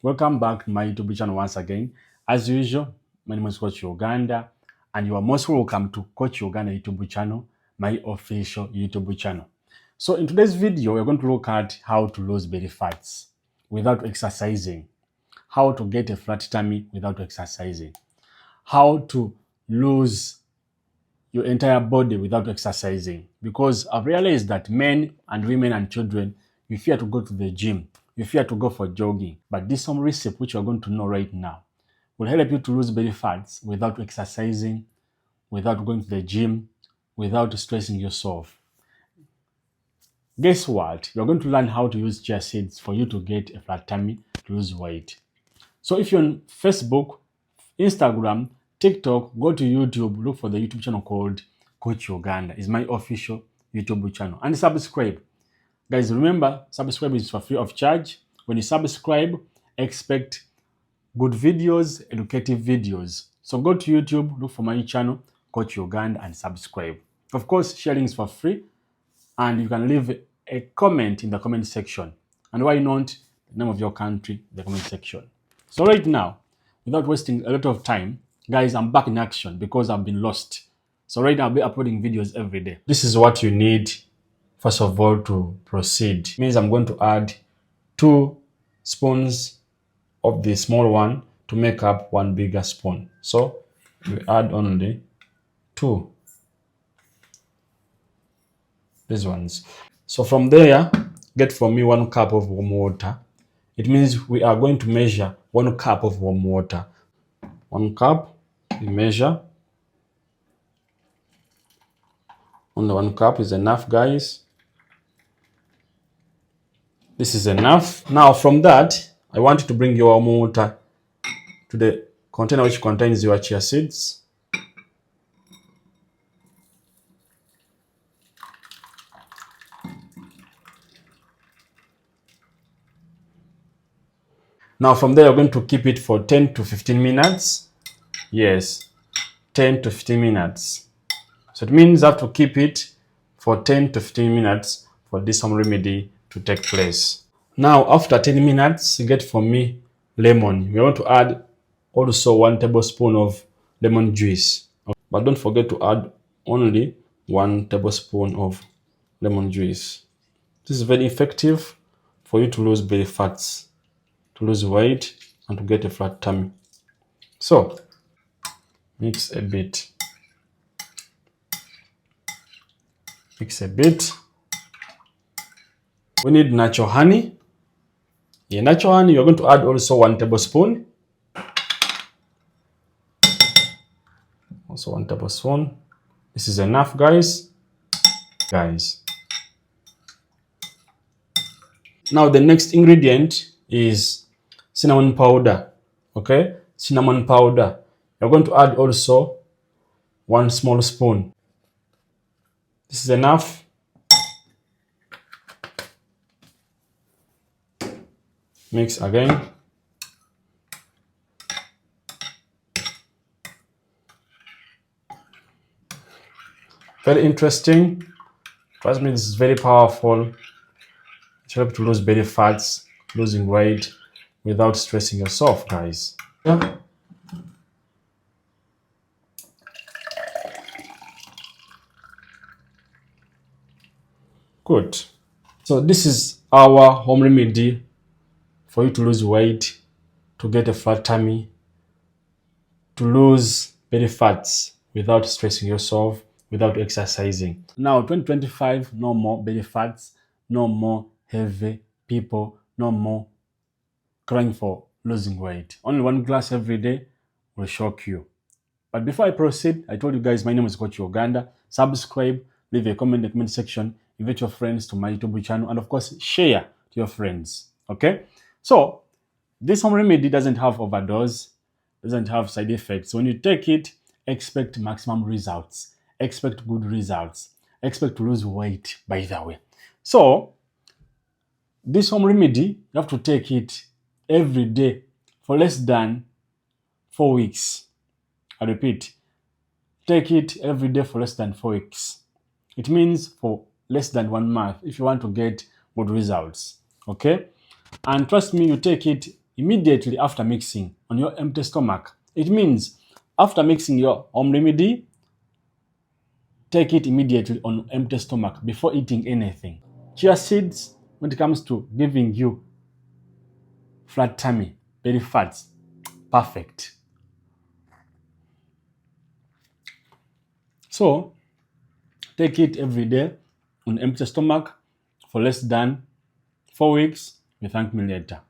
Welcome back to my YouTube channel once again. As usual, my name is Coach Uganda, and you are most welcome to Coach Uganda YouTube channel, my official YouTube channel. So in today's video, we're going to look at how to lose belly fats without exercising, how to get a flat tummy without exercising, how to lose your entire body without exercising. Because I've realized that men and women and children, we fear to go to the gym. We fear to go for jogging. But this some recipe which you're going to know right now will help you to lose belly fats without exercising, without going to the gym, without stressing yourself. Guess what? You're going to learn how to use chia seeds for you to get a flat tummy, to lose weight. So if you're on Facebook, Instagram, TikTok, go to YouTube, look for the YouTube channel called Coach Uganda. It's my official YouTube channel. And subscribe. Guys, remember, subscribe is for free of charge. When you subscribe, expect good videos, educative videos. So go to YouTube, look for my channel, Coach Uganda, and subscribe. Of course, sharing is for free. And you can leave a comment in the comment section. And why not the name of your country in the comment section. So right now, without wasting a lot of time, guys, I'm back in action because I've been lost. So right now I'll be uploading videos every day. This is what you need, first of all, to proceed. It means I'm going to add 2 spoons of the small one to make up 1 bigger spoon. So we add only 2. These ones. So from there, get for me 1 cup of warm water. It means we are going to measure 1 cup of warm water. 1 cup, we measure. Only 1 cup is enough, guys. This is enough. Now from that, I want you to bring your warm water to the container which contains your chia seeds. Now from there, you're going to keep it for 10 to 15 minutes. Yes, 10 to 15 minutes. So it means you have to keep it for 10 to 15 minutes for this home remedy to take place. Now, after 10 minutes, get for me lemon. We want to add also 1 tablespoon of lemon juice. But don't forget to add only 1 tablespoon of lemon juice. This is very effective for you to lose belly fats, to lose weight, and to get a flat tummy. So, mix a bit. Mix a bit. We need natural honey. In natural honey, you're going to add also 1 tablespoon. Also 1 tablespoon. This is enough, guys. Now the next ingredient is cinnamon powder. Okay, cinnamon powder. You're going to add also 1 small spoon. This is enough. Mix again. Very interesting. Trust me, this is very powerful. It helps to lose belly fats, losing weight without stressing yourself, guys. Yeah. Good. So this is our home remedy for you to lose weight, to get a flat tummy, to lose belly fats without stressing yourself, without exercising. Now 2025, no more belly fats, no more heavy people, no more crying for losing weight. Only 1 glass every day will shock you. But before I proceed, I told you guys my name is Coach Uganda. Subscribe, leave a comment in the comment section, invite your friends to my YouTube channel, and of course share to your friends. Okay? So this home remedy doesn't have overdose, doesn't have side effects. So when you take it, expect maximum results, expect good results, expect to lose weight, by the way. So this home remedy, you have to take it every day for less than 4 weeks. I repeat, take it every day for less than 4 weeks. It means for less than 1 month if you want to get good results. Okay? And trust me, you take it immediately after mixing on your empty stomach. It means after mixing your home remedy, take it immediately on empty stomach before eating anything. Chia seeds, when it comes to giving you flat tummy, belly fats, perfect. So take it every day on empty stomach for less than 4 weeks. You thank me later.